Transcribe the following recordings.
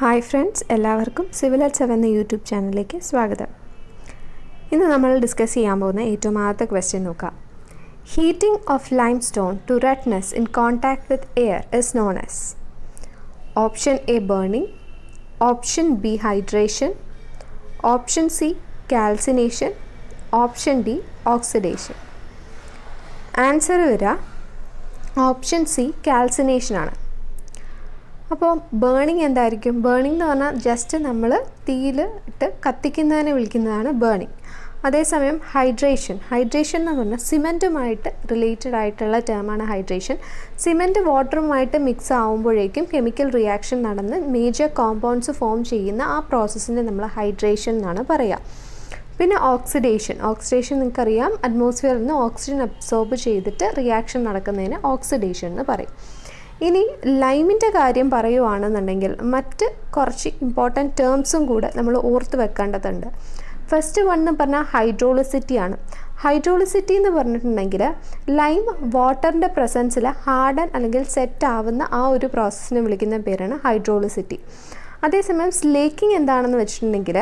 Hi friends, എല്ലാവർക്കും civil at 7 എന്ന YouTube ചാനലിലേക്ക് സ്വാഗതം. ഇന്ന് നമ്മൾ ഡിസ്കസ് ചെയ്യാൻ പോകുന്ന ഏറ്റവും ആദ്യത്തെ ക്വസ്റ്റ്യൻ നോക്കാം. Heating of limestone to redness in contact with air is known as option A burning, option B hydration, option C calcination, option D oxidation. Answer വരിക ഓപ്ഷൻ സി കാൽസിനേഷൻ ആണ്. അപ്പോൾ burning എന്തായിരിക്കും? Burning എന്ന് പറഞ്ഞാൽ just നമ്മൾ തീയിൽ ഇട്ട് കത്തിക്കുന്നതിനെ വിളിക്കുന്നതാണ് ബേണിംഗ്. അതേസമയം ഹൈഡ്രേഷൻ എന്ന് പറഞ്ഞാൽ സിമെൻറ്റുമായിട്ട് റിലേറ്റഡ് ആയിട്ടുള്ള ടേമാണ് ഹൈഡ്രേഷൻ. സിമെൻറ്റ് വാട്ടറുമായിട്ട് മിക്സ് ആകുമ്പോഴേക്കും കെമിക്കൽ റിയാക്ഷൻ നടന്ന് മേജർ കോമ്പൗണ്ട്സ് ഫോം ചെയ്യുന്ന ആ പ്രോസസ്സിനെ നമ്മൾ ഹൈഡ്രേഷൻ എന്നാണ് പറയുക. പിന്നെ ഓക്സിഡേഷൻ നിങ്ങൾക്കറിയാം, അറ്റ്മോസ്ഫിയറിൽ നിന്ന് ഓക്സിജൻ അബ്സോർബ് ചെയ്തിട്ട് റിയാക്ഷൻ നടക്കുന്നതിന് ഓക്സിഡേഷൻ എന്ന് പറയും. ഇനി ലൈമിൻ്റെ കാര്യം പറയുവാണെന്നുണ്ടെങ്കിൽ മറ്റ് കുറച്ച് ഇമ്പോർട്ടൻറ്റ് ടേംസും കൂടെ നമ്മൾ ഓർത്ത് വെക്കേണ്ടതുണ്ട്. ഫസ്റ്റ് വൺ എന്ന് പറഞ്ഞാൽ ഹൈഡ്രോളിസിറ്റിയാണ്. ഹൈഡ്രോളിസിറ്റി എന്ന് പറഞ്ഞിട്ടുണ്ടെങ്കിൽ ലൈം വാട്ടറിൻ്റെ പ്രസൻസിൽ ഹാർഡൻ അല്ലെങ്കിൽ സെറ്റ് ആവുന്ന ആ ഒരു പ്രോസസ്സിനെ വിളിക്കുന്ന പേരാണ് ഹൈഡ്രോളിസിറ്റി. അതേസമയം സ്ലേക്കിംഗ് എന്താണെന്ന് വെച്ചിട്ടുണ്ടെങ്കിൽ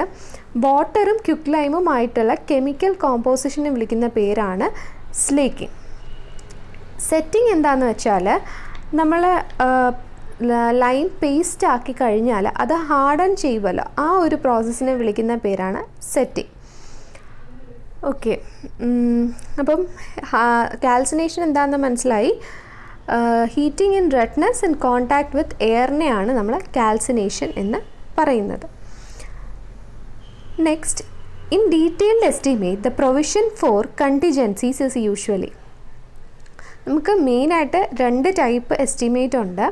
വാട്ടറും ക്യുക്ക് ലൈമുമായിട്ടുള്ള കെമിക്കൽ കോമ്പോസിഷനെ വിളിക്കുന്ന പേരാണ് സ്ലേക്കിംഗ്. സെറ്റിംഗ് എന്താണെന്ന് വെച്ചാൽ നമ്മൾ ലൈം പേസ്റ്റ് ആക്കി കഴിഞ്ഞാൽ അത് ഹാർഡൻ ചെയ്യുമല്ലോ, ആ ഒരു പ്രോസസ്സിനെ വിളിക്കുന്ന പേരാണ് സെറ്റിംഗ്. ഓക്കെ, അപ്പം കാൽസിനേഷൻ എന്താണെന്ന് മനസ്സിലായി. Heating in redness in contact with എയറിനെയാണ് നമ്മൾ കാൽസിനേഷൻ എന്ന് പറയുന്നത്. Next, in detailed estimate the provision for contingencies is usually. നമുക്ക് മെയിനായിട്ട് 2 ടൈപ്പ് എസ്റ്റിമേറ്റ് ഉണ്ട്.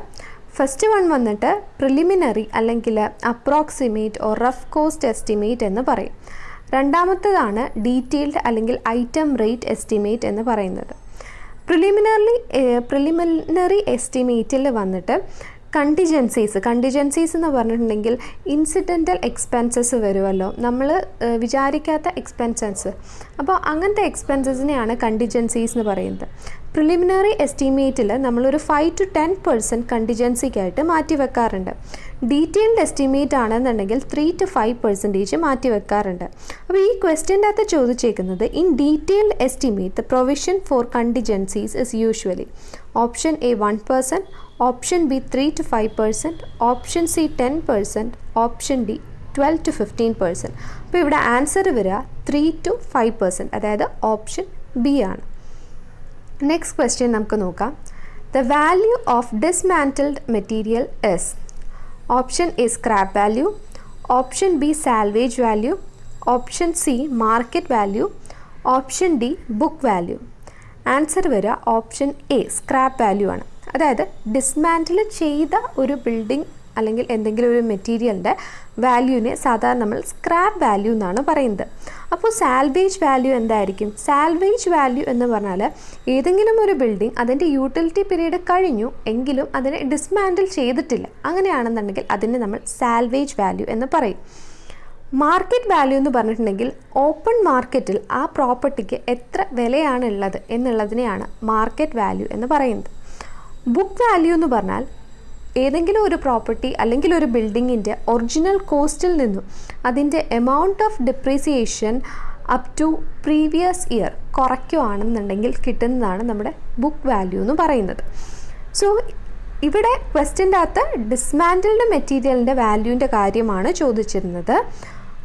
ഫസ്റ്റ് വൺ വന്നിട്ട് പ്രിലിമിനറി അല്ലെങ്കിൽ approximate or rough cost estimate എന്ന് പറയും. രണ്ടാമത്തേതാണ് ഡീറ്റെയിൽഡ് അല്ലെങ്കിൽ ഐറ്റം റേറ്റ് എസ്റ്റിമേറ്റ് എന്ന് പറയുന്നത്. പ്രിലിമിനറി എസ്റ്റിമേറ്റിൽ വന്നിട്ട് കണ്ടിജൻസീസ് എന്ന് പറഞ്ഞിട്ടുണ്ടെങ്കിൽ ഇൻസിഡൻ്റൽ എക്സ്പെൻസസ് വരുമല്ലോ, നമ്മൾ വിചാരിക്കാത്ത എക്സ്പെൻസസ്. അപ്പോൾ അങ്ങനത്തെ എക്സ്പെൻസസിനെയാണ് കണ്ടിജൻസീസ് എന്ന് പറയുന്നത്. പ്രിലിമിനറി എസ്റ്റിമേറ്റിൽ നമ്മളൊരു 5 to 10% കണ്ടിജൻസിക്കായിട്ട് മാറ്റി വെക്കാറുണ്ട്. ഡീറ്റെയിൽഡ് എസ്റ്റിമേറ്റ് ആണെന്നുണ്ടെങ്കിൽ 3 to 5% മാറ്റി വെക്കാറുണ്ട്. അപ്പോൾ ഈ ക്വസ്റ്റ്യൻ്റെ അകത്ത് ചോദിച്ചേക്കുന്നത് in detailed estimate the provision for contingencies is usually option A 1%, option B 3 to 5%, option C 10%, option D 12 to 15%. അപ്പോൾ ഇവിടെ ആൻസർ വരിക 3 to 5%, അതായത് ഓപ്ഷൻ ബി ആണ്. നെക്സ്റ്റ് ക്വസ്റ്റ്യൻ നമുക്ക് നോക്കാം. The value of dismantled material is option A scrap value, option B salvage value, option C market value, option D book value. Answer വരിക option A scrap value ആണ്. അതായത് ഡിസ്മാൻറ്റിൽ ചെയ്ത ഒരു building അല്ലെങ്കിൽ എന്തെങ്കിലും ഒരു മെറ്റീരിയലിൻ്റെ വാല്യൂവിനെ സാധാരണ നമ്മൾ സ്ക്രാപ്പ് വാല്യൂ എന്നാണ് പറയുന്നത്. അപ്പോൾ സാൽവേജ് വാല്യൂ എന്തായിരിക്കും? സാൽവേജ് വാല്യൂ എന്ന് പറഞ്ഞാൽ ഏതെങ്കിലും ഒരു ബിൽഡിംഗ് അതിൻ്റെ യൂട്ടിലിറ്റി പീരീഡ് കഴിഞ്ഞു എങ്കിലും അതിനെ ഡിസ്മാൻറ്റിൽ ചെയ്തിട്ടില്ല, അങ്ങനെയാണെന്നുണ്ടെങ്കിൽ അതിനെ നമ്മൾ സാൽവേജ് വാല്യൂ എന്ന് പറയും. മാർക്കറ്റ് വാല്യൂ എന്ന് പറഞ്ഞിട്ടുണ്ടെങ്കിൽ ഓപ്പൺ മാർക്കറ്റിൽ ആ പ്രോപ്പർട്ടിക്ക് എത്ര വിലയാണ് ഉള്ളത് എന്നുള്ളതിനെയാണ് മാർക്കറ്റ് വാല്യൂ എന്ന് പറയുന്നത്. ബുക്ക് വാല്യൂ എന്ന് പറഞ്ഞാൽ ഏതെങ്കിലും ഒരു പ്രോപ്പർട്ടി അല്ലെങ്കിൽ ഒരു ബിൽഡിങ്ങിൻ്റെ ഒറിജിനൽ കോസ്റ്റിൽ നിന്നും അതിൻ്റെ amount of depreciation up to previous year കുറയ്ക്കുകയാണെന്നുണ്ടെങ്കിൽ കിട്ടുന്നതാണ് നമ്മുടെ ബുക്ക് വാല്യൂ എന്ന് പറയുന്നത്. സോ ഇവിടെ ക്വസ്റ്റ്യൻ്റെ അകത്ത് ഡിസ്മാൻറ്റിൽഡ് മെറ്റീരിയലിൻ്റെ വാല്യൂവിൻ്റെ കാര്യമാണ് ചോദിച്ചിരുന്നത്.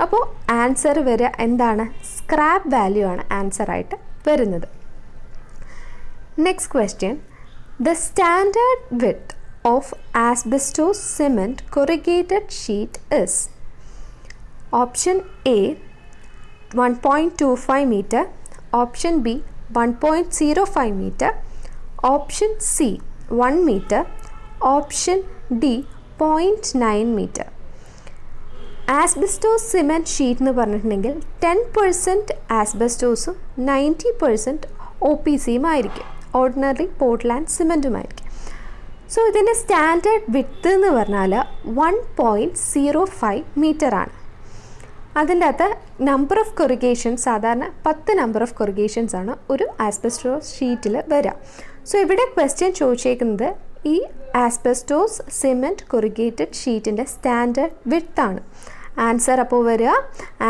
അപ്പോൾ ആൻസർ വരിക എന്താണ്? സ്ക്രാപ്പ് വാല്യൂ ആണ് ആൻസറായിട്ട് വരുന്നത്. Next question, the standard width of asbestos cement corrugated sheet is option A 1.25 meter, option B 1.05 meter, option C 1 meter, option D 0.9 meter. Asbestos cement sheet എന്ന് പറഞ്ഞിട്ടുണ്ടെങ്കിൽ 10% ആസ്ബസ്റ്റോസും 90% OPCയും ആയിരിക്കും, ഓർഡിനറി പോർട്ട്ലാൻഡ് സിമെൻറ്റുമായിരിക്കും. സോ ഇതിൻ്റെ standard width എന്ന് പറഞ്ഞാൽ 1.05 metre ആണ്. അതിൻ്റെ അകത്ത് number of കൊറിഗേഷൻസ് സാധാരണ 10 നമ്പർ ഓഫ് കൊറിഗേഷൻസ് ആണ് ഒരു ആസ്ബസ്റ്റോസ് ഷീറ്റിൽ വരിക. സോ ഇവിടെ ക്വസ്റ്റ്യൻ ചോദിച്ചേക്കുന്നത് ഈ ആസ്ബസ്റ്റോസ് സിമെൻറ്റ് കൊറിഗേറ്റഡ് ഷീറ്റിൻ്റെ സ്റ്റാൻഡേർഡ് വിഡ്ത്താണ്. ആൻസർ അപ്പോൾ വരിക,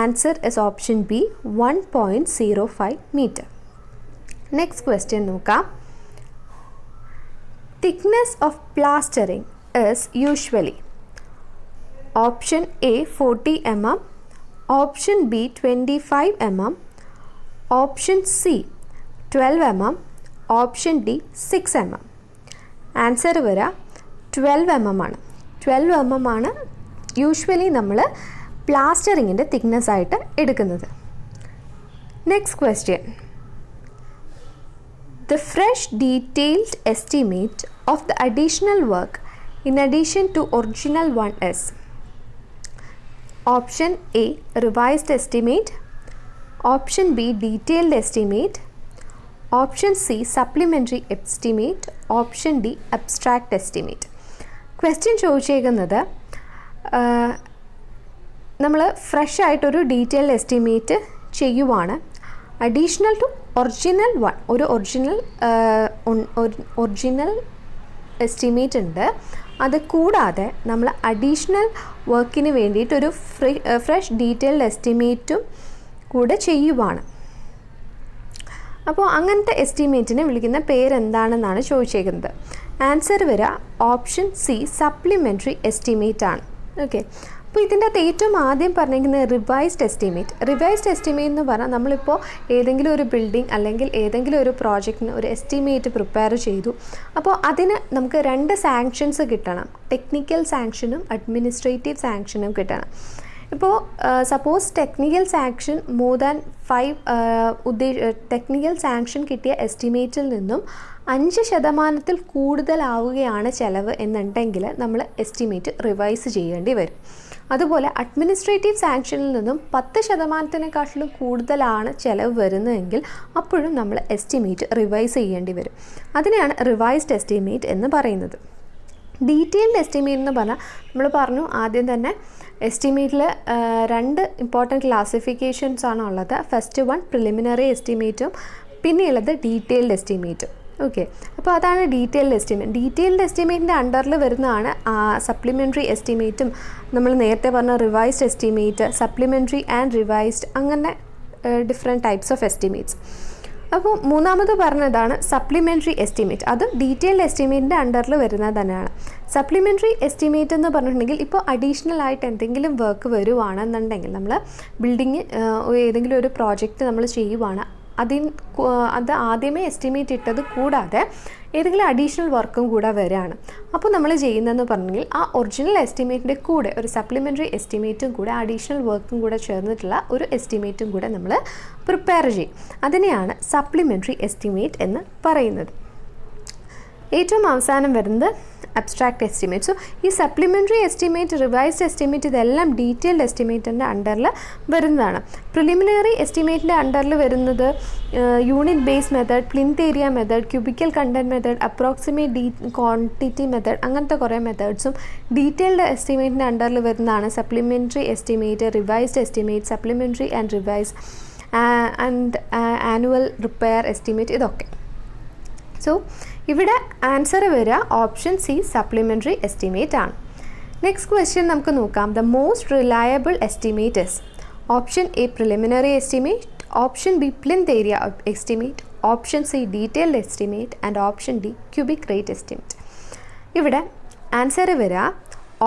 answer is option B 1.05 metre. Next question നോക്കാം. Thickness of plastering is usually option A 40 mm, option B 25 mm, option C 12 mm, option D 6 mm. Answer വരിക 12 mm ആണ്. 12 mm ആണ് usually നമ്മൾ പ്ലാസ്റ്ററിങ്ങിൻ്റെ thickness ആയിട്ട് എടുക്കുന്നത്. Next question. The fresh detailed estimate of the additional work in addition to original one is option A revised estimate, option B detailed estimate, option C supplementary estimate, option D abstract estimate. Question ചോദിച്ചേക്കുന്നത് നമ്മൾ fresh ആയിട്ടൊരു detailed estimate ചെയ്യുവാണ്. Additional to original one, ഒരു original estimate ഉണ്ട്. അത് കൂടാതെ നമ്മൾ additional വർക്കിന് വേണ്ടിയിട്ടൊരു ഫ്രഷ് ഡീറ്റെയിൽഡ് എസ്റ്റിമേറ്റും കൂടെ ചെയ്യുവാണ്. അപ്പോൾ അങ്ങനത്തെ എസ്റ്റിമേറ്റിനെ വിളിക്കുന്ന പേരെന്താണെന്നാണ് ചോദിച്ചേക്കുന്നത്. ആൻസർ വരിക ഓപ്ഷൻ സി സപ്ലിമെൻ്ററി എസ്റ്റിമേറ്റ് ആണ്. ഓക്കെ, അപ്പോൾ ഇതിൻ്റെ അകത്ത് ഏറ്റവും ആദ്യം പറഞ്ഞിരിക്കുന്നത് റിവൈസ്ഡ് എസ്റ്റിമേറ്റ്. റിവൈസ്ഡ് എസ്റ്റിമേറ്റ് എന്ന് പറഞ്ഞാൽ നമ്മളിപ്പോൾ ഏതെങ്കിലും ഒരു ബിൽഡിംഗ് അല്ലെങ്കിൽ ഏതെങ്കിലും ഒരു പ്രോജക്റ്റിന് ഒരു എസ്റ്റിമേറ്റ് പ്രിപ്പയർ ചെയ്തു. അപ്പോൾ അതിന് നമുക്ക് 2 സാങ്ഷൻസ് കിട്ടണം. ടെക്നിക്കൽ സാങ്ഷനും അഡ്മിനിസ്ട്രേറ്റീവ് സാങ്ഷനും കിട്ടണം. ഇപ്പോൾ suppose technical sanction more than 5 technical sanction കിട്ടിയ എസ്റ്റിമേറ്റിൽ നിന്നും 5% കൂടുതലാവുകയാണ് ചിലവ് എന്നുണ്ടെങ്കിൽ നമ്മൾ എസ്റ്റിമേറ്റ് റിവൈസ് ചെയ്യേണ്ടി വരും. അതുപോലെ അഡ്മിനിസ്ട്രേറ്റീവ് സാങ്ഷനിൽ നിന്നും 10%-നെക്കാട്ടിലും കൂടുതലാണ് ചിലവ് വരുന്നതെങ്കിൽ അപ്പോഴും നമ്മൾ എസ്റ്റിമേറ്റ് റിവൈസ് ചെയ്യേണ്ടി വരും. അതിനെയാണ് റിവൈസ്ഡ് എസ്റ്റിമേറ്റ് എന്ന് പറയുന്നത്. ഡീറ്റെയിൽഡ് എസ്റ്റിമേറ്റ് എന്ന് പറഞ്ഞാൽ നമ്മൾ പറഞ്ഞു ആദ്യം തന്നെ എസ്റ്റിമേറ്റിൽ 2 ഇമ്പോർട്ടൻറ്റ് ക്ലാസിഫിക്കേഷൻസ് ആണ് ഉള്ളത്. ഫസ്റ്റ് വൺ പ്രിലിമിനറി എസ്റ്റിമേറ്റും പിന്നെയുള്ളത് ഡീറ്റെയിൽഡ് എസ്റ്റിമേറ്റും. ഓക്കെ, അപ്പോൾ അതാണ് ഡീറ്റെയിൽഡ് എസ്റ്റിമേറ്റ്. ഡീറ്റെയിൽഡ് എസ്റ്റിമേറ്റിൻ്റെ അണ്ടറിൽ വരുന്നതാണ് സപ്ലിമെൻ്ററി എസ്റ്റിമേറ്റും നമ്മൾ നേരത്തെ പറഞ്ഞ revised estimate, supplementary and revised, അങ്ങനെ ഡിഫറെൻറ്റ് ടൈപ്സ് ഓഫ് എസ്റ്റിമേറ്റ്സ്. അപ്പോൾ മൂന്നാമത് പറഞ്ഞതാണ് സപ്ലിമെൻ്ററി എസ്റ്റിമേറ്റ്. അത് ഡീറ്റെയിൽഡ് എസ്റ്റിമേറ്റിൻ്റെ അണ്ടറിൽ വരുന്നത് തന്നെയാണ്. സപ്ലിമെൻ്ററി എസ്റ്റിമേറ്റ് എന്ന് പറഞ്ഞിട്ടുണ്ടെങ്കിൽ ഇപ്പോൾ അഡീഷണൽ ആയിട്ട് എന്തെങ്കിലും വർക്ക് വരുവാണെന്നുണ്ടെങ്കിൽ നമ്മൾ ബിൽഡിങ് ഏതെങ്കിലും ഒരു പ്രോജക്റ്റ് നമ്മൾ ചെയ്യുവാണ്, അത് ആദ്യമേ എസ്റ്റിമേറ്റ് ഇട്ടത് കൂടാതെ ഏതെങ്കിലും അഡീഷണൽ വർക്കും കൂടെ വരികയാണ്. അപ്പോൾ നമ്മൾ ചെയ്യുന്നതെന്ന് പറഞ്ഞെങ്കിൽ ആ ഒറിജിനൽ എസ്റ്റിമേറ്റിൻ്റെ കൂടെ ഒരു സപ്ലിമെൻ്ററി എസ്റ്റിമേറ്റും കൂടെ അഡീഷണൽ വർക്കും കൂടെ ചേർന്നിട്ടുള്ള ഒരു എസ്റ്റിമേറ്റും കൂടെ നമ്മൾ പ്രിപ്പയർ ചെയ്യും. അതിനെയാണ് സപ്ലിമെൻ്ററി എസ്റ്റിമേറ്റ് എന്ന് പറയുന്നത്. ഏറ്റവും അവസാനം വരുന്നത് അബ്സ്ട്രാക്റ്റ് എസ്റ്റിമേറ്റ്. സോ ഈ സപ്ലിമെൻ്ററി എസ്റ്റിമേറ്റ്, റിവൈസ്ഡ് എസ്റ്റിമേറ്റ് ഇതെല്ലാം ഡീറ്റെയിൽഡ് എസ്റ്റിമേറ്റിൻ്റെ അണ്ടറിൽ വരുന്നതാണ്. പ്രിലിമിനറി എസ്റ്റിമേറ്റിൻ്റെ അണ്ടറിൽ വരുന്നത് unit base method, plinth area method, cubical content method, approximate quantity method, അങ്ങനത്തെ കുറേ മെത്തേഡ്സും ഡീറ്റെയിൽഡ് എസ്റ്റിമേറ്റിൻ്റെ അണ്ടറിൽ വരുന്നതാണ് supplementary estimate, revised estimate, supplementary and revise and annual repair estimate, ഇതൊക്കെ. സോ ഇവിടെ ആൻസർ വരിക ഓപ്ഷൻ സി സപ്ലിമെൻ്ററി എസ്റ്റിമേറ്റ് ആണ്. നെക്സ്റ്റ് ക്വസ്റ്റ്യൻ നമുക്ക് നോക്കാം. The most reliable estimate is option A preliminary estimate, option B plinth area estimate, option C detailed estimate and option D cubic rate estimate. ഇവിടെ answer വരിക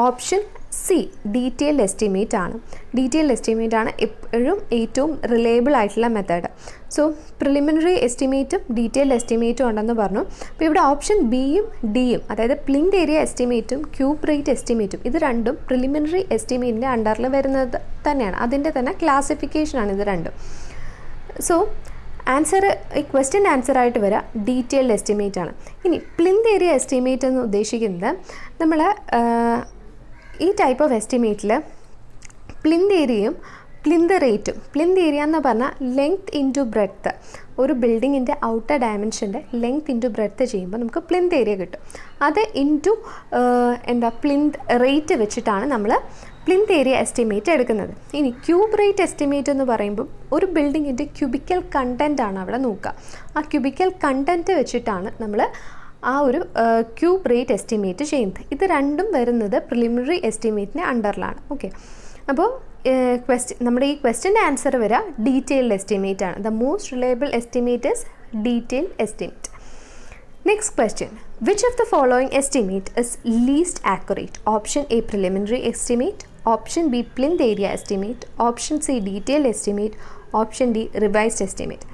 option C detailed estimate ആണ്. Detailed estimate ആണ് എപ്പോഴും ഏറ്റവും reliable ആയിട്ടുള്ള method. So preliminary എസ്റ്റിമേറ്റും detailed എസ്റ്റിമേറ്റും ഉണ്ടെന്ന് പറഞ്ഞു. അപ്പോൾ ഇവിടെ ഓപ്ഷൻ ബിയും ഡിയും, അതായത് പ്ലിന്ത് ഏരിയ എസ്റ്റിമേറ്റും ക്യൂബ് റേറ്റ് എസ്റ്റിമേറ്റും, ഇത് രണ്ടും പ്രിലിമിനറി എസ്റ്റിമേറ്റിൻ്റെ അണ്ടറിൽ വരുന്നത് തന്നെയാണ്. അതിൻ്റെ തന്നെ ക്ലാസിഫിക്കേഷനാണ് ഇത് രണ്ടും. സോ ആൻസർ, ഈ ക്വസ്റ്റ്യൻ ആൻസറായിട്ട് വരിക ഡീറ്റെയിൽഡ് എസ്റ്റിമേറ്റ് ആണ്. ഇനി പ്ലിന്ത് ഏരിയ എസ്റ്റിമേറ്റ് എന്ന് ഉദ്ദേശിക്കുന്നത് നമ്മൾ ഈ ടൈപ്പ് ഓഫ് എസ്റ്റിമേറ്റിൽ പ്ലിന്ത് ഏരിയയും പ്ലിന്ത് റേറ്റും, പ്ലിന്ത് ഏരിയ എന്ന് പറഞ്ഞാൽ ലെങ്ത് ഇൻറ്റു ബ്രെഡ്ത്ത്, ഒരു ബിൽഡിങ്ങിൻ്റെ ഔട്ടർ ഡയമെൻഷൻ്റെ ലെങ്ത് ഇൻറ്റു ബ്രെഡ്ത്ത് ചെയ്യുമ്പോൾ നമുക്ക് പ്ലിന്ത് ഏരിയ കിട്ടും. അത് ഇൻറ്റു പ്ലിന്ത് റേറ്റ് വെച്ചിട്ടാണ് നമ്മൾ പ്ലിന്ത് ഏരിയ എസ്റ്റിമേറ്റ് എടുക്കുന്നത്. ഇനി ക്യൂബ് റേറ്റ് എസ്റ്റിമേറ്റ് എന്ന് പറയുമ്പോൾ ഒരു ബിൽഡിങ്ങിൻ്റെ ക്യൂബിക്കൽ കണ്ടൻറ്റ് ആണ് അവിടെ നോക്കുക. ആ ക്യൂബിക്കൽ കണ്ടൻറ്റ് വെച്ചിട്ടാണ് നമ്മൾ ആ ഒരു ക്യൂബ് റേറ്റ് എസ്റ്റിമേറ്റ് ചെയ്യുന്നത്. ഇത് രണ്ടും വരുന്നത് പ്രിലിമിനറി എസ്റ്റിമേറ്റിൻ്റെ അണ്ടറിലാണ്. ഓക്കെ, അപ്പോൾ നമ്മുടെ ഈ ക്വസ്റ്റ്യൻ്റെ ആൻസർ വരിക ഡീറ്റെയിൽഡ് എസ്റ്റിമേറ്റ് ആണ്. The most reliable estimate is detailed estimate. Next question. Which of the following estimate is least accurate? Option A, preliminary estimate. Option B, plinth area estimate. Option C, detailed estimate. Option D, revised estimate.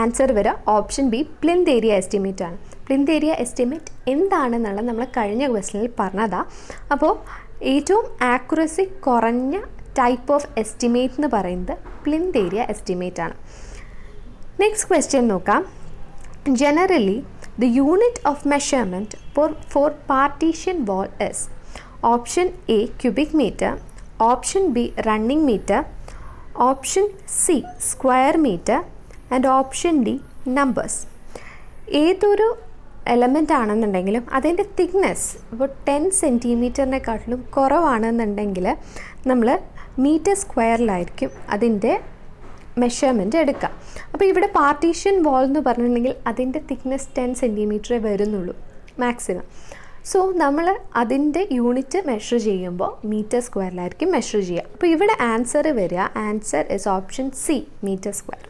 Answer വരിക option B, plinth area estimate ആണ്. plinth area estimate എന്താണെന്നുള്ളത് നമ്മൾ കഴിഞ്ഞ ക്വസ്റ്റനിൽ പറഞ്ഞതാ. അപ്പോൾ ഏറ്റവും accuracy കുറഞ്ഞ type of estimate എന്ന് പറയുന്നത് plinth area estimate ആണ്. നെക്സ്റ്റ് ക്വസ്റ്റ്യൻ നോക്കാം. Generally, the unit of measurement for partition wall is option A, cubic meter, option B, running meter, option C, square meter, and option D, numbers. ഏതൊരു element ആണെന്നുണ്ടെങ്കിലും അതിൻ്റെ thickness ഇപ്പോൾ 10 സെൻറ്റിമീറ്ററിനെക്കാട്ടിലും കുറവാണെന്നുണ്ടെങ്കിൽ നമ്മൾ metre സ്ക്വയറിലായിരിക്കും അതിൻ്റെ measurement എടുക്കുക. അപ്പോൾ ഇവിടെ പാർട്ടീഷൻ വാൾ എന്ന് പറഞ്ഞിട്ടുണ്ടെങ്കിൽ അതിൻ്റെ തിക്നെസ് 10 സെൻറ്റിമീറ്ററേ വരുന്നുള്ളൂ മാക്സിമം. സോ നമ്മൾ അതിൻ്റെ യൂണിറ്റ് മെഷർ ചെയ്യുമ്പോൾ മീറ്റർ സ്ക്വയറിലായിരിക്കും മെഷർ ചെയ്യുക. അപ്പോൾ ഇവിടെ ആൻസർ വരിക, answer is option C, metre square.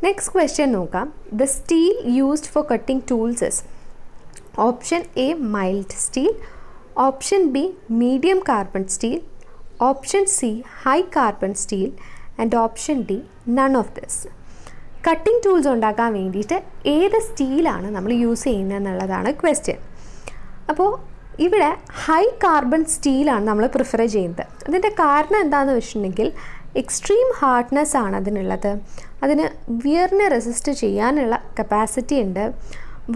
Next question നോക്കാം. The steel used for cutting tools is option A, mild steel, option B, medium carbon steel, option C, high carbon steel, and option D, none of this. Cutting tools ഉണ്ടാക്കാൻ വേണ്ടിയിട്ട് ഏത് സ്റ്റീലാണ് നമ്മൾ use ചെയ്യുന്നത് എന്നുള്ളതാണ് question. അപ്പോൾ ഇവിടെ high carbon സ്റ്റീലാണ് നമ്മൾ prefer ചെയ്യുന്നത്. അതിൻ്റെ കാരണം എന്താണെന്ന് വെച്ചിട്ടുണ്ടെങ്കിൽ എക്സ്ട്രീം ഹാർഡ്നെസ് ആണ് അതിനുള്ളത്. അതിന് വിയറിനെ റെസിസ്റ്റ് ചെയ്യാനുള്ള കപ്പാസിറ്റി ഉണ്ട്,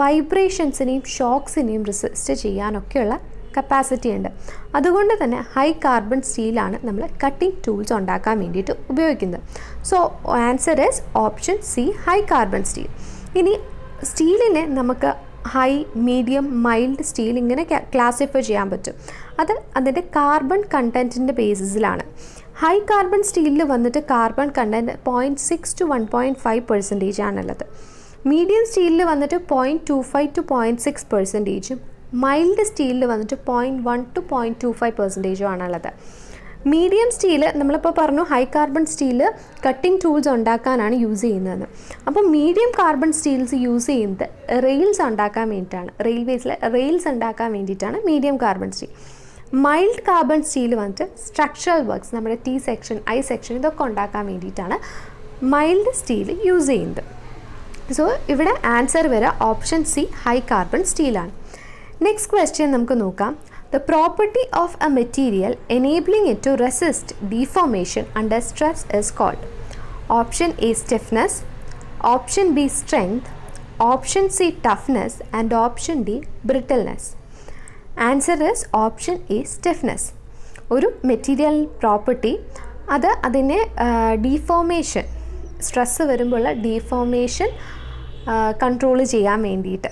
വൈബ്രേഷൻസിനെയും ഷോക്സിനെയും റെസിസ്റ്റ് ചെയ്യാനൊക്കെയുള്ള കപ്പാസിറ്റി ഉണ്ട്. അതുകൊണ്ട് തന്നെ ഹൈ കാർബൺ സ്റ്റീലാണ് നമ്മൾ കട്ടിംഗ് ടൂൾസ് ഉണ്ടാക്കാൻ വേണ്ടിയിട്ട് ഉപയോഗിക്കുന്നത്. So answer is option C, high carbon steel. ഇനി സ്റ്റീലിനെ നമുക്ക് ഹൈ, മീഡിയം, മൈൽഡ് സ്റ്റീൽ ഇങ്ങനെ ക്ലാസിഫൈ ചെയ്യാൻ പറ്റും. അത് അതിൻ്റെ കാർബൺ കണ്ടൻറ്റിൻ്റെ ബേസിസിലാണ്. ഹൈ കാർബൺ സ്റ്റീലിൽ വന്നിട്ട് കാർബൺ കണ്ടൻറ്റ് 0.6 to 1.5% ആണുള്ളത്. മീഡിയം സ്റ്റീലിൽ വന്നിട്ട് 0.25 to 0.6%, മൈൽഡ് സ്റ്റീലിൽ വന്നിട്ട് 0.1 to 0.25% ആണുള്ളത്. മീഡിയം സ്റ്റീല് നമ്മളിപ്പോൾ പറഞ്ഞു high carbon steel cutting tools ഉണ്ടാക്കാനാണ് യൂസ് ചെയ്യുന്നതെന്ന്. അപ്പോൾ മീഡിയം കാർബൺ സ്റ്റീൽസ് യൂസ് ചെയ്യുന്നത് റെയിൽസ് ഉണ്ടാക്കാൻ വേണ്ടിയിട്ടാണ്, റെയിൽവേസിലെ റെയിൽസ് ഉണ്ടാക്കാൻ വേണ്ടിയിട്ടാണ് medium carbon steel. Mild carbon steel വന്നിട്ട് സ്ട്രക്ചറൽ വർക്ക്സ്, നമ്മുടെ T സെക്ഷൻ, I സെക്ഷൻ ഇതൊക്കെ ഉണ്ടാക്കാൻ വേണ്ടിയിട്ടാണ് മൈൽഡ് സ്റ്റീൽ യൂസ് ചെയ്യുന്നത്. സോ ഇവിടെ ആൻസർ വരിക ഓപ്ഷൻ സി, ഹൈ കാർബൺ സ്റ്റീലാണ്. നെക്സ്റ്റ് ക്വസ്റ്റ്യൻ നമുക്ക് നോക്കാം. The property of a material enabling it to resist deformation under stress is called option A, stiffness, option B, strength, option C, toughness, and option D, brittleness. Answer is option A, stiffness. ഒരു material property അത് അതിനെ deformation, stress വരുമ്പോഴുള്ള deformation control ചെയ്യാൻ വേണ്ടിയിട്ട്,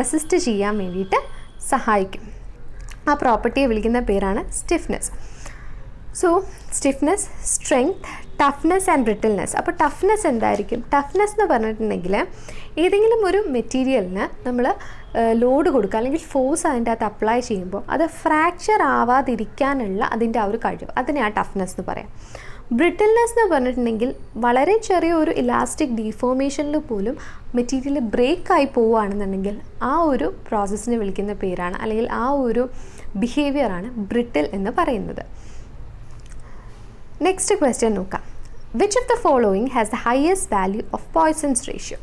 resist ചെയ്യാൻ വേണ്ടിയിട്ട് സഹായിക്കും. ആ പ്രോപ്പർട്ടിയെ വിളിക്കുന്ന പേരാണ് stiffness. So stiffness, strength, toughness and brittleness. അപ്പോൾ ടഫ്നെസ് എന്തായിരിക്കും? ടഫ്നെസ് എന്ന് പറഞ്ഞിട്ടുണ്ടെങ്കിൽ ഏതെങ്കിലും ഒരു മെറ്റീരിയലിന് നമ്മൾ ലോഡ് കൊടുക്കുക അല്ലെങ്കിൽ ഫോഴ്സ് അതിൻ്റെ അകത്ത് അപ്ലൈ ചെയ്യുമ്പോൾ അത് ഫ്രാക്ചർ ആവാതിരിക്കാനുള്ള അതിൻ്റെ ആ ഒരു കഴിവ്, അതിനെയാണ് ടഫ്നെസ് എന്ന് പറയാം. ബ്രിട്ടിൽനെസ് എന്ന് പറഞ്ഞിട്ടുണ്ടെങ്കിൽ വളരെ ചെറിയ ഒരു ഇലാസ്റ്റിക് ഡീഫോമേഷനിൽ പോലും മെറ്റീരിയൽ ബ്രേക്കായി പോവുകയാണെന്നുണ്ടെങ്കിൽ ആ ഒരു പ്രോസസ്സിനെ വിളിക്കുന്ന പേരാണ്, അല്ലെങ്കിൽ ആ ഒരു ബിഹേവിയറാണ് ബ്രിട്ടിൽ എന്ന് പറയുന്നത്. നെക്സ്റ്റ് ക്വസ്റ്റ്യൻ നോക്കാം. Which of the following has the highest value of Poisson's ratio?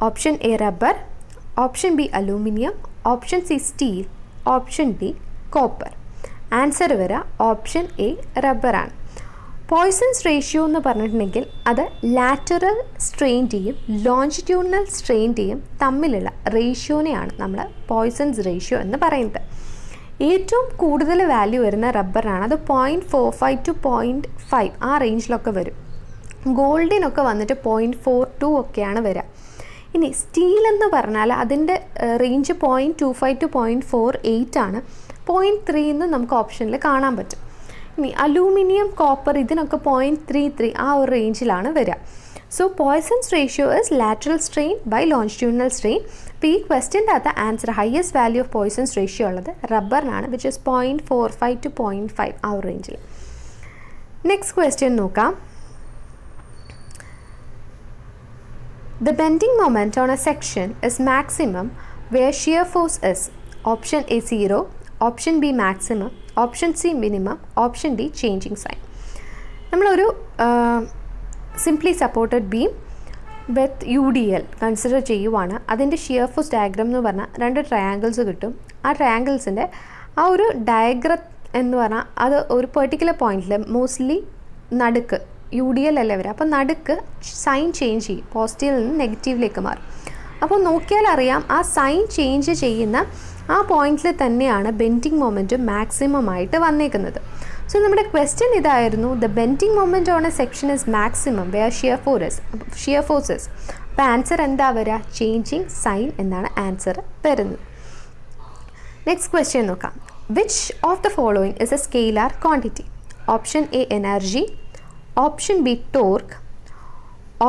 Option A, rubber, option B, aluminium, option C, steel, option D, copper. Answer വരിക ഓപ്ഷൻ എ, റബ്ബറാണ്. പോയ്സൺസ് റേഷ്യോ എന്ന് പറഞ്ഞിട്ടുണ്ടെങ്കിൽ അത് lateral സ്ട്രെയിൻ്റെയും longitudinal സ്ട്രെയിൻ്റെയും തമ്മിലുള്ള റേഷ്യോനെയാണ് നമ്മൾ poisons ratio എന്ന് പറയുന്നത്. ഏറ്റവും കൂടുതൽ വാല്യൂ വരുന്ന റബ്ബറാണ്. അത് 0.45 to 0.5 ആ റേഞ്ചിലൊക്കെ വരും. ഗോൾഡിനൊക്കെ വന്നിട്ട് 0.42 ഒക്കെയാണ് വരിക. ഇനി സ്റ്റീൽ എന്ന് പറഞ്ഞാൽ അതിൻ്റെ റേഞ്ച് 0.25 to 0.48 ആണ്. 0.3 എന്ന് നമുക്ക് ഓപ്ഷനിൽ കാണാൻ പറ്റും. ഇനി അലൂമിനിയം, കോപ്പർ ഇതിനൊക്കെ 0.33 ആ ഒരു റേഞ്ചിലാണ് വരിക. So Poisson's ratio is lateral strain by longitudinal strain. അപ്പോൾ ഈ ക്വസ്റ്റ്യൻ്റെ അകത്ത് answer highest value of Poisson's ratio ഉള്ളത് റബ്ബറിനാണ്, വിച്ച് ഇസ് 0.45 to 0.5 ആ ഒരു റേഞ്ചിൽ. നെക്സ്റ്റ് ക്വസ്റ്റ്യൻ നോക്കാം. The bending moment on a section is maximum where shear force is option A 0, option B maximum, option C minimum, option D changing sign. നമ്മളൊരു simply supported beam വിത്ത് UDL consider ചെയ്യുവാണ്. അതിൻ്റെ shear force diagram എന്ന് പറഞ്ഞാൽ 2 triangles കിട്ടും. ആ ട്രയാങ്കിൾസിൻ്റെ ആ ഒരു diagram എന്ന് പറഞ്ഞാൽ അത് ഒരു പെർട്ടിക്കുലർ പോയിന്റിൽ മോസ്റ്റ്ലി നടുക്ക് UDL അല്ലേ വരിക. അപ്പോൾ നടുക്ക് സൈൻ ചേഞ്ച് ചെയ്യും, പോസിറ്റീവിൽ നിന്ന് നെഗറ്റീവിലേക്ക് മാറും. അപ്പോൾ നോക്കിയാൽ അറിയാം ആ സൈൻ ചേഞ്ച് ചെയ്യുന്ന ആ പോയിന്റിൽ തന്നെയാണ് ബെൻഡിങ് മൊമെൻറ്റും മാക്സിമം ആയിട്ട് വന്നേക്കുന്നത്. സോ നമ്മുടെ ക്വസ്റ്റ്യൻ ഇതായിരുന്നു, the bending moment on a section is maximum where shear forces. അപ്പോൾ ആൻസർ എന്താ വരിക? ചേഞ്ചിങ് സൈൻ എന്നാണ് ആൻസർ വരുന്നത്. നെക്സ്റ്റ് ക്വസ്റ്റ്യൻ നോക്കാം. Which of the following is a scalar quantity? Option A energy, option B torque,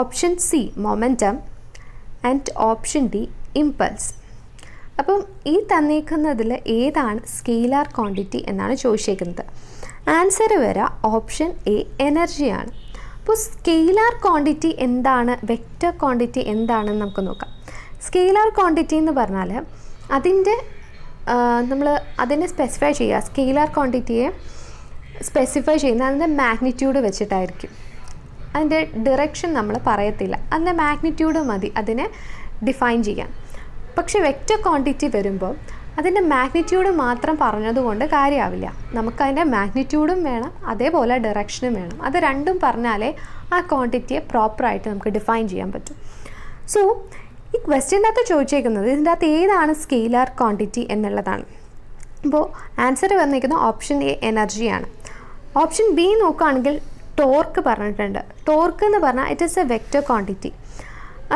option C momentum and option D impulse. അപ്പം ഈ തന്നേക്കുന്നതിൽ ഏതാണ് സ്കെയിലാർ ക്വാണ്ടിറ്റി എന്നാണ് ചോദിച്ചേക്കുന്നത്. ആൻസർ വരിക ഓപ്ഷൻ എ എനർജിയാണ്. അപ്പോൾ സ്കെയിലാർ ക്വാണ്ടിറ്റി എന്താണ്, വെക്റ്റർ ക്വാണ്ടിറ്റി എന്താണെന്ന് നമുക്ക് നോക്കാം. സ്കെയിലാർ ക്വാണ്ടിറ്റി എന്ന് പറഞ്ഞാൽ നമ്മൾ അതിനെ സ്പെസിഫൈ ചെയ്യുക. സ്കെയിലാർ ക്വാണ്ടിറ്റിയെ സ്പെസിഫൈ ചെയ്യുന്നത് അതിൻ്റെ മാഗ്നിറ്റ്യൂഡ് വെച്ചിട്ടായിരിക്കും. അതിൻ്റെ ഡിറക്ഷൻ നമ്മൾ പറയത്തില്ല, അതിൻ്റെ മാഗ്നിറ്റ്യൂഡ് മതി അതിനെ ഡിഫൈൻ ചെയ്യാൻ. പക്ഷേ വെക്റ്റർ ക്വാണ്ടിറ്റി വരുമ്പോൾ അതിൻ്റെ മാഗ്നിറ്റ്യൂഡ് മാത്രം പറഞ്ഞതുകൊണ്ട് കാര്യമാവില്ല. നമുക്കതിൻ്റെ മാഗ്നിറ്റ്യൂഡും വേണം, അതേപോലെ ഡിറക്ഷനും വേണം. അത് രണ്ടും പറഞ്ഞാലേ ആ ക്വാണ്ടിറ്റിയെ പ്രോപ്പറായിട്ട് നമുക്ക് ഡിഫൈൻ ചെയ്യാൻ പറ്റും. സോ ഈ ക്വസ്റ്റ്യൻ്റെ അകത്ത് ചോദിച്ചേക്കുന്നത് ഇതിൻ്റെ അകത്ത് ഏതാണ് സ്കെയിലാർ ക്വാണ്ടിറ്റി എന്നുള്ളതാണ്. അപ്പോൾ ആൻസർ വന്നിരിക്കുന്നത് ഓപ്ഷൻ എ എനർജിയാണ്. ഓപ്ഷൻ ബി നോക്കുകയാണെങ്കിൽ ടോർക്ക് പറഞ്ഞിട്ടുണ്ട്. ടോർക്ക് എന്ന് പറഞ്ഞാൽ it is a vector quantity.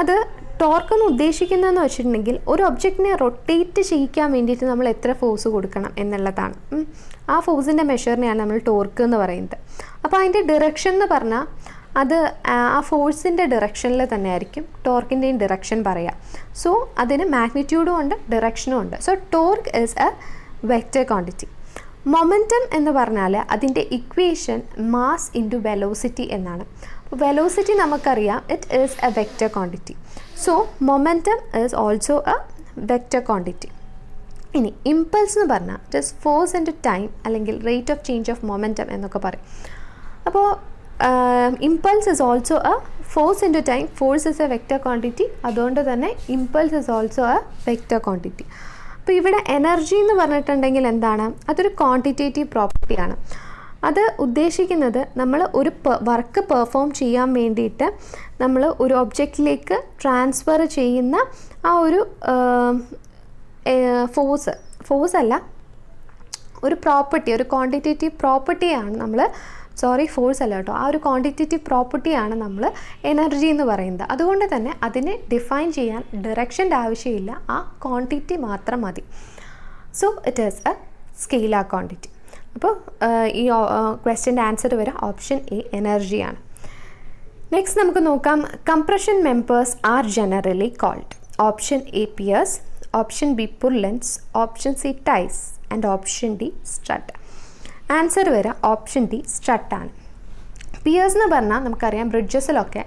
അത് ടോർക്ക് എന്ന് ഉദ്ദേശിക്കുന്നതെന്ന് വെച്ചിട്ടുണ്ടെങ്കിൽ ഒരു ഒബ്ജക്റ്റിനെ റൊട്ടേറ്റ് ചെയ്യിക്കാൻ വേണ്ടിയിട്ട് നമ്മൾ എത്ര ഫോഴ്സ് കൊടുക്കണം എന്നുള്ളതാണ്. ആ ഫോഴ്സിൻ്റെ മെഷറിനെയാണ് നമ്മൾ ടോർക്ക് എന്ന് പറയുന്നത്. അപ്പോൾ അതിൻ്റെ ഡിറക്ഷൻ എന്ന് പറഞ്ഞാൽ അത് ആ ഫോഴ്സിൻ്റെ ഡിറക്ഷനിൽ തന്നെ ആയിരിക്കും ടോർക്കിൻ്റെയും ഡിറക്ഷൻ പറയുക. സോ അതിന് മാഗ്നിറ്റ്യൂഡും ഉണ്ട്, ഡിറക്ഷനും ഉണ്ട്. So torque is a vector quantity. Momentum എന്ന് പറഞ്ഞാൽ അതിൻ്റെ ഇക്വേഷൻ മാസ് ഇൻറ്റു വെലോസിറ്റി എന്നാണ്. അപ്പോൾ വെലോസിറ്റി നമുക്കറിയാം it is a vector quantity. So momentum is also a vector quantity. ഇനി ഇമ്പൾസ് എന്ന് പറഞ്ഞാൽ it is force into time അല്ലെങ്കിൽ rate of change of momentum എന്നൊക്കെ പറയും. അപ്പോൾ impulse is also a force into time. Force is a vector quantity, അതുകൊണ്ട് തന്നെ impulse is also a vector quantity. അപ്പോൾ ഇവിടെ എനർജി എന്ന് പറഞ്ഞിട്ടുണ്ടെങ്കിൽ എന്താണ്? അതൊരു ക്വാണ്ടിറ്റേറ്റീവ് പ്രോപ്പർട്ടിയാണ്. അത് ഉദ്ദേശിക്കുന്നത് നമ്മൾ ഒരു വർക്ക് പെർഫോം ചെയ്യാൻ വേണ്ടിയിട്ട് നമ്മൾ ഒരു ഒബ്ജക്റ്റിലേക്ക് ട്രാൻസ്ഫർ ചെയ്യുന്ന ആ ഒരു ഫോഴ്സ് അല്ല, ഒരു പ്രോപ്പർട്ടി, ഒരു ക്വാണ്ടിറ്റേറ്റീവ് പ്രോപ്പർട്ടിയാണ് നമ്മൾ ഫോഴ്സ് അല്ല കേട്ടോ, ആ ഒരു ക്വാണ്ടിറ്റേറ്റീവ് പ്രോപ്പർട്ടിയാണ് നമ്മൾ എനർജി എന്ന് പറയുന്നത്. അതുകൊണ്ട് തന്നെ അതിനെ ഡിഫൈൻ ചെയ്യാൻ ഡയറക്ഷൻ്റെ ആവശ്യമില്ല, ആ ക്വാണ്ടിറ്റി മാത്രം മതി. So it is a scalar quantity. അപ്പോൾ ഈ ക്വസ്റ്റ്യൻ്റെ ആൻസർ വരെ ഓപ്ഷൻ എ എനർജിയാണ്. നെക്സ്റ്റ് നമുക്ക് നോക്കാം. Compression members are generally called. Option A piers, option B purlins, option C ties and option D strut. Answer വരെ ഓപ്ഷൻ ഡി സ്ട്രട്ടാണ്. Piers എന്ന് പറഞ്ഞാൽ നമുക്കറിയാം ബ്രിഡ്ജസിലൊക്കെ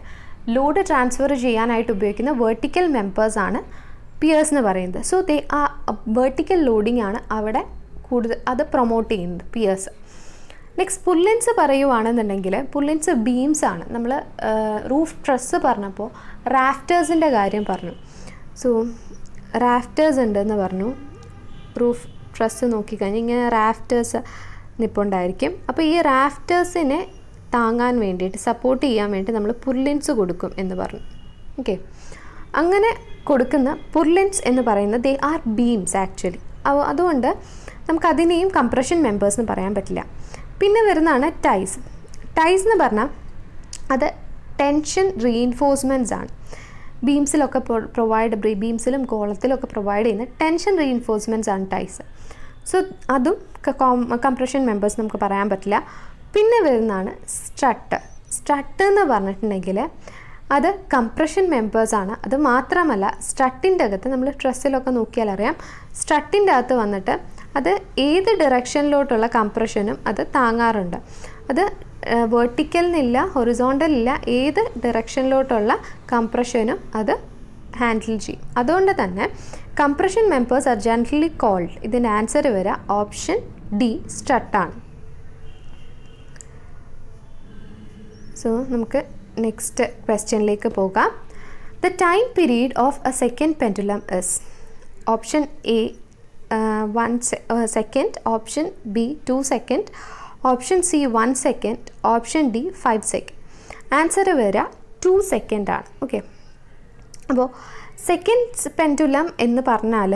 ലോഡ് ട്രാൻസ്ഫർ ചെയ്യാനായിട്ട് ഉപയോഗിക്കുന്ന വെർട്ടിക്കൽ മെമ്പേഴ്സാണ് പിയേഴ്സ് എന്ന് പറയുന്നത്. സോ ആ വെർട്ടിക്കൽ ലോഡിംഗ് ആണ് അവിടെ കൂടുതൽ അത് പ്രൊമോട്ട് ചെയ്യുന്നത് പിയേഴ്സ്. നെക്സ്റ്റ് പുർലൻസ് പറയുവാണെന്നുണ്ടെങ്കിൽ പുർലൻസ് ബീംസ് ആണ്. നമ്മൾ റൂഫ് ട്രസ് പറഞ്ഞപ്പോൾ റാഫ്റ്റേഴ്സിൻ്റെ കാര്യം പറഞ്ഞു. സോ റാഫ്റ്റേഴ്സ് ഉണ്ടെന്ന് പറഞ്ഞു. റൂഫ് ട്രസ് നോക്കിക്കഴിഞ്ഞാൽ ഇങ്ങനെ റാഫ്റ്റേഴ്സ് നിൽപ്പുണ്ടായിരിക്കും. അപ്പോൾ ഈ റാഫ്റ്റേഴ്സിനെ താങ്ങാൻ വേണ്ടിയിട്ട് സപ്പോർട്ട് ചെയ്യാൻ വേണ്ടി നമ്മൾ പുർലിൻസ് കൊടുക്കും എന്ന് പറഞ്ഞു. ഓക്കെ, അങ്ങനെ കൊടുക്കുന്ന പുർലിൻസ് എന്ന് പറയുന്നത് ദേ ആർ ബീംസ് ആക്ച്വലി. അതുകൊണ്ട് നമുക്കതിനെയും കംപ്രഷൻ മെമ്പേഴ്സ് എന്ന് പറയാൻ പറ്റില്ല. പിന്നെ വരുന്നതാണ് ടൈസ്. ടൈസ് എന്ന് പറഞ്ഞാൽ അത് ടെൻഷൻ റീഇൻഫോഴ്സ്മെൻറ്റ്സ് ആണ്. ബീംസിലൊക്കെ ബീംസിലും കോളത്തിലൊക്കെ പ്രൊവൈഡ് ചെയ്യുന്ന ടെൻഷൻ റീഇൻഫോഴ്സ്മെൻറ്റ്സ് ആണ് ടൈസ്. സോ അതും കംപ്രഷൻ മെമ്പേഴ്സ് നമുക്ക് പറയാൻ പറ്റില്ല. പിന്നെ വരുന്നതാണ് സ്ട്രട്ട്. സ്ട്രട്ട് എന്ന് പറഞ്ഞിട്ടുണ്ടെങ്കിൽ അത് കംപ്രഷൻ മെമ്പേഴ്സാണ്. അത് മാത്രമല്ല സ്ട്രട്ടിൻ്റെ അകത്ത് നമ്മൾ ട്രസ്സിലൊക്കെ നോക്കിയാൽ അറിയാം, സ്ട്രട്ടിൻ്റെ അകത്ത് വന്നിട്ട് അത് ഏത് ഡയറക്ഷനിലോട്ടുള്ള കംപ്രഷനും അത് താങ്ങാറുണ്ട്. അത് വെർട്ടിക്കലിനില്ല, ഹൊറിസോണ്ടലില്ല, ഏത് ഡയറക്ഷനിലോട്ടുള്ള കംപ്രഷനും അത് ഹാൻഡിൽ ചെയ്യും. അതുകൊണ്ട് തന്നെ compression members are generally called. ഇതിൻ്റെ ആൻസർ വരിക ഓപ്ഷൻ ഡി സ്ട്രട്ടാണ്. സോ നമുക്ക് നെക്സ്റ്റ് ക്വസ്റ്റ്യനിലേക്ക് പോകാം. The time period of a second pendulum is option A 1 second, option B 2 second, option C 1 second, option D 5 second. Answer വരിക 2 സെക്കൻഡാണ്. Okay, അപ്പോൾ second pendulum എന്ന് പറഞ്ഞാൽ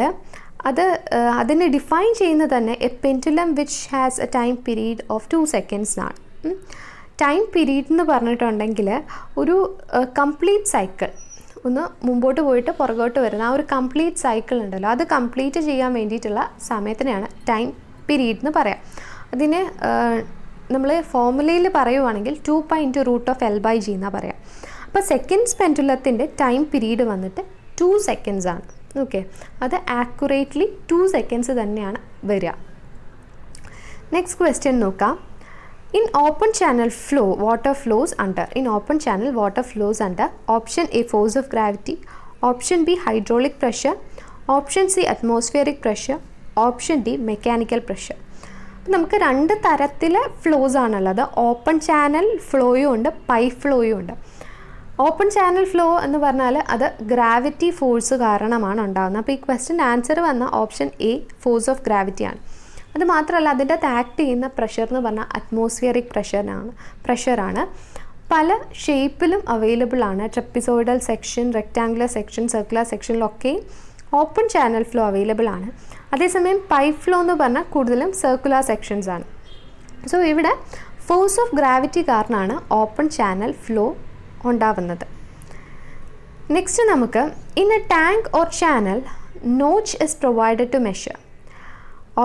അതിനെ ഡിഫൈൻ ചെയ്യുന്നത് തന്നെ a pendulum which has a time period of 2 seconds എന്നാണ്. Time period എന്ന് പറഞ്ഞിട്ടുണ്ടെങ്കിൽ ഒരു കംപ്ലീറ്റ് സൈക്കിൾ, ഒന്ന് മുമ്പോട്ട് പോയിട്ട് പുറകോട്ട് വരുന്ന ആ ഒരു കംപ്ലീറ്റ് സൈക്കിൾ ഉണ്ടല്ലോ, അത് കംപ്ലീറ്റ് ചെയ്യാൻ വേണ്ടിയിട്ടുള്ള സമയത്തിനെയാണ് ടൈം പീരീഡ് എന്ന് പറയാം. അതിന് നമ്മൾ ഫോർമുലയിൽ പറയുവാണെങ്കിൽ 2π × √L/g എന്നാണ് പറയാം. അപ്പോൾ സെക്കൻഡ്സ് പെൻഡുലത്തിൻ്റെ ടൈം പീരീഡ് വന്നിട്ട് 2 സെക്കൻഡ്സ് ആണ്. ഓക്കെ, അത് ആക്യുറേറ്റ്ലി 2 സെക്കൻഡ്സ് തന്നെയാണ് വരിക. നെക്സ്റ്റ് ക്വസ്റ്റ്യൻ നോക്കാം. In open channel flow, water flows under. In open channel, water flows under option A force of gravity, option B hydraulic pressure, option C atmospheric pressure, option D mechanical pressure. നമുക്ക് രണ്ട് തരത്തിലെ flows ആണുള്ളത്. Open channel ഫ്ലോയും ഉണ്ട്, pipe ഫ്ലോയും ഉണ്ട്. Open channel flow എന്ന് പറഞ്ഞാൽ അത് gravity force കാരണമാണ് ഉണ്ടാകുന്നത്. അപ്പോൾ ഈ ക്വസ്റ്റ്യൻ ആൻസർ വന്ന ഓപ്ഷൻ എ ഫോഴ്സ് ഓഫ് ഗ്രാവിറ്റിയാണ്. അത് മാത്രമല്ല അതിൻ്റെ അകത്ത് ആക്ട് ചെയ്യുന്ന പ്രഷർ എന്ന് പറഞ്ഞാൽ അറ്റ്മോസ്ഫിയറിക് പ്രഷറാണ്. പല ഷേപ്പിലും അവൈലബിൾ ആണ്. Trapezoidal section, rectangular section, circular സെക്ഷനിലൊക്കെ ഓപ്പൺ ചാനൽ ഫ്ലോ അവൈലബിൾ ആണ്. അതേസമയം പൈപ്പ് ഫ്ലോ എന്ന് പറഞ്ഞാൽ കൂടുതലും സർക്കുലർ സെക്ഷൻസ് ആണ്. സോ ഇവിടെ ഫോഴ്സ് ഓഫ് ഗ്രാവിറ്റി കാരണമാണ് ഓപ്പൺ ചാനൽ ഫ്ലോ ഉണ്ടാവുന്നത്. നെക്സ്റ്റ് നമുക്ക് in a tank or channel notch is provided to measure.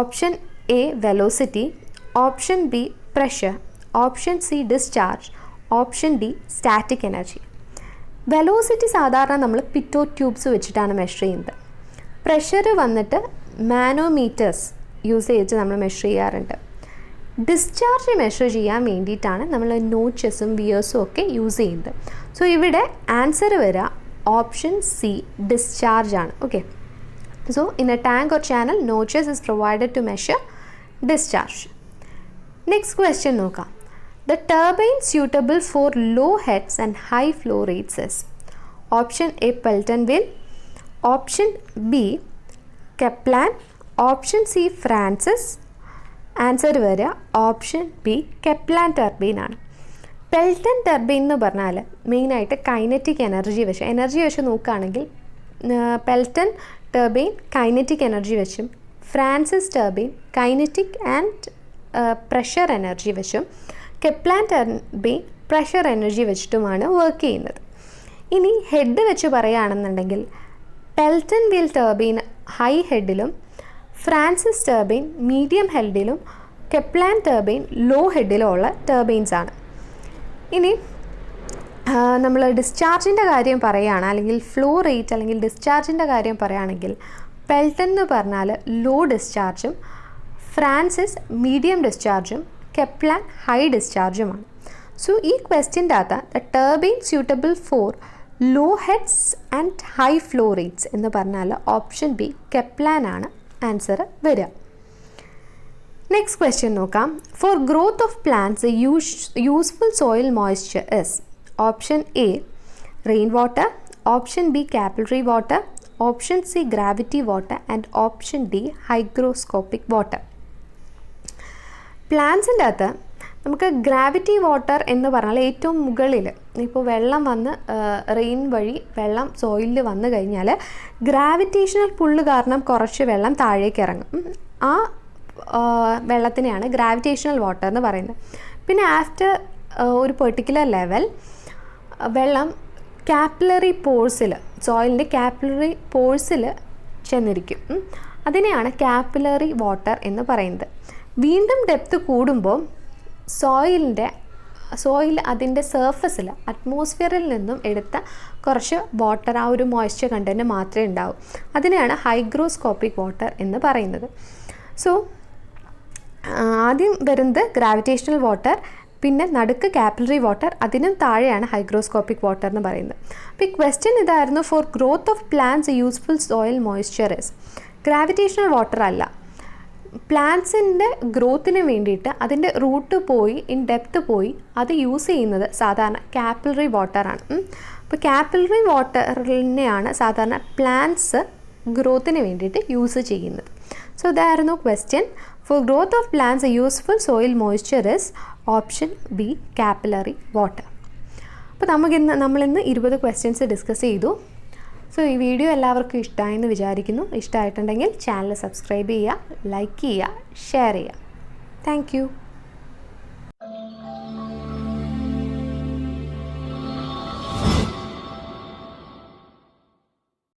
Option A velocity, option B pressure, option C discharge, option D static energy. Velocity സാധാരണ നമ്മൾ pitot tubes വെച്ചിട്ടാണ് measure ചെയ്യുന്നത്. Pressure വന്നിട്ട് manometers use ചെയ്ത് നമ്മൾ measure ചെയ്യാറുണ്ട്. Discharge measure ചെയ്യാൻ വേണ്ടിയിട്ടാണ് നമ്മൾ നോച്ചസും വിയേഴ്സും ഒക്കെ യൂസ് ചെയ്യുന്നത്. സോ ഇവിടെ ആൻസർ വരിക ഓപ്ഷൻ സി ഡിസ്ചാർജ് ആണ്. Okay, so in a tank or channel notches is provided to measure discharge. Next question നോക്കാം. The turbine suitable for low heads and high flow rates is option A Pelton wheel, option B Kaplan, option C Francis. Answer വരിക option B Kaplan turbine ആണ്. Pelton turbine എന്ന് പറഞ്ഞാൽ മെയിനായിട്ട് kinetic energy വെച്ച് നോക്കുകയാണെങ്കിൽ Pelton turbine kinetic energy വെച്ചും Francis turbine kinetic and pressure energy വെച്ചും Kaplan turbine pressure energy വെച്ചിട്ടുമാണ് വർക്ക് ചെയ്യുന്നത്. ഇനി ഹെഡ് വെച്ച് പറയുകയാണെന്നുണ്ടെങ്കിൽ പെൽട്ടൺ വീൽ ടർബൈൻ ഹൈ ഹെഡിലും ഫ്രാൻസിസ് ടർബൈൻ മീഡിയം ഹെഡിലും കെപ്ലാൻ ടർബൈൻ ലോ ഹെഡിലും ഉള്ള ടർബൈൻസ് ആണ്. ഇനി നമ്മൾ ഡിസ്ചാർജിൻ്റെ കാര്യം പറയുകയാണ്, അല്ലെങ്കിൽ ഫ്ലോ റേറ്റ് അല്ലെങ്കിൽ ഡിസ്ചാർജിൻ്റെ കാര്യം പറയുകയാണെങ്കിൽ പെൽട്ടൺ എന്ന് പറഞ്ഞാൽ ലോ ഡിസ്ചാർജും ഫ്രാൻസിസ് മീഡിയം ഡിസ്ചാർജും കെപ്ലാൻ ഹൈ ഡിസ്ചാർജുമാണ്. സോ ഈ ക്വസ്റ്റ്യൻ്റെ അകത്ത് the turbine suitable for low heads and high flow rates എന്ന് പറഞ്ഞാൽ ഓപ്ഷൻ ബി കെപ്ലാൻ ആണ് ആൻസർ വരിക. നെക്സ്റ്റ് ക്വസ്റ്റ്യൻ നോക്കാം. For growth of plants useful soil moisture is option A rain water, option B capillary water, option C gravity water and option D hygroscopic water. പ്ലാന്റ്സിൻ്റെ അകത്ത് നമുക്ക് gravity water എന്ന് പറഞ്ഞാൽ ഏറ്റവും മുകളിൽ ഇപ്പോൾ വെള്ളം വന്ന് റെയിൻ വഴി വെള്ളം സോയിലിൽ വന്നു കഴിഞ്ഞാൽ ഗ്രാവിറ്റേഷണൽ പുള്ള് കാരണം കുറച്ച് വെള്ളം താഴേക്ക് ഇറങ്ങും. ആ വെള്ളത്തിനെയാണ് ഗ്രാവിറ്റേഷണൽ വാട്ടർ എന്ന് പറയുന്നത്. പിന്നെ ആഫ്റ്റർ ഒരു പെർട്ടിക്കുലർ ലെവൽ വെള്ളം കാപ്പിലറി പോഴ്സിൽ സോയിലിൻ്റെ കാപ്പിലറി പോഴ്സിൽ ചെന്നിരിക്കും. അതിനെയാണ് കാപ്പിലറി വാട്ടർ എന്ന് പറയുന്നത്. വീണ്ടും ഡെപ്ത് കൂടുമ്പോൾ സോയിലിൻ്റെ സോയിൽ അതിൻ്റെ സർഫസിൽ അറ്റ്മോസ്ഫിയറിൽ നിന്നും എടുത്ത കുറച്ച് വാട്ടർ, ആ ഒരു മോയ്സ്ചർ കണ്ടൻറ്റ് മാത്രമേ ഉണ്ടാവൂ. അതിനെയാണ് ഹൈഗ്രോസ്കോപ്പിക് വാട്ടർ എന്ന് പറയുന്നത്. സോ ആദ്യം വരുന്നത് ഗ്രാവിറ്റേഷണൽ വാട്ടർ, പിന്നെ നടുക്ക് കാപ്പിലറി വാട്ടർ, അതിനും താഴെയാണ് ഹൈഗ്രോസ്കോപ്പിക് വാട്ടർ എന്ന് പറയുന്നത്. അപ്പോൾ ഈ ക്വസ്റ്റ്യൻ ഇതായിരുന്നു, four growth of plants useful soil moisture is. Gravitational water അല്ല, പ്ലാന്റ്സിൻ്റെ ഗ്രോത്തിന് വേണ്ടിയിട്ട് അതിൻ്റെ റൂട്ട് പോയി ഇൻ ഡെപ്ത് പോയി അത് യൂസ് ചെയ്യുന്നത് സാധാരണ കാപ്പിലറി വാട്ടറാണ്. അപ്പോൾ കാപ്പിലറി വാട്ടറിനെയാണ് സാധാരണ പ്ലാന്റ്സ് ഗ്രോത്തിന് വേണ്ടിയിട്ട് യൂസ് ചെയ്യുന്നത്. സോ ഇതായിരുന്നു question. Four growth of plants useful soil moisture is option B capillary water. അപ്പോൾ നമ്മളിന്ന് 20 ക്വസ്റ്റ്യൻസ് ഡിസ്കസ് ചെയ്തു. സോ ഈ വീഡിയോ എല്ലാവർക്കും ഇഷ്ടമായെന്ന് വിചാരിക്കുന്നു. ഇഷ്ടമായിട്ടുണ്ടെങ്കിൽ ചാനൽ സബ്സ്ക്രൈബ് ചെയ്യുക, ലൈക്ക് ചെയ്യുക, ഷെയർ ചെയ്യുക. Thank you.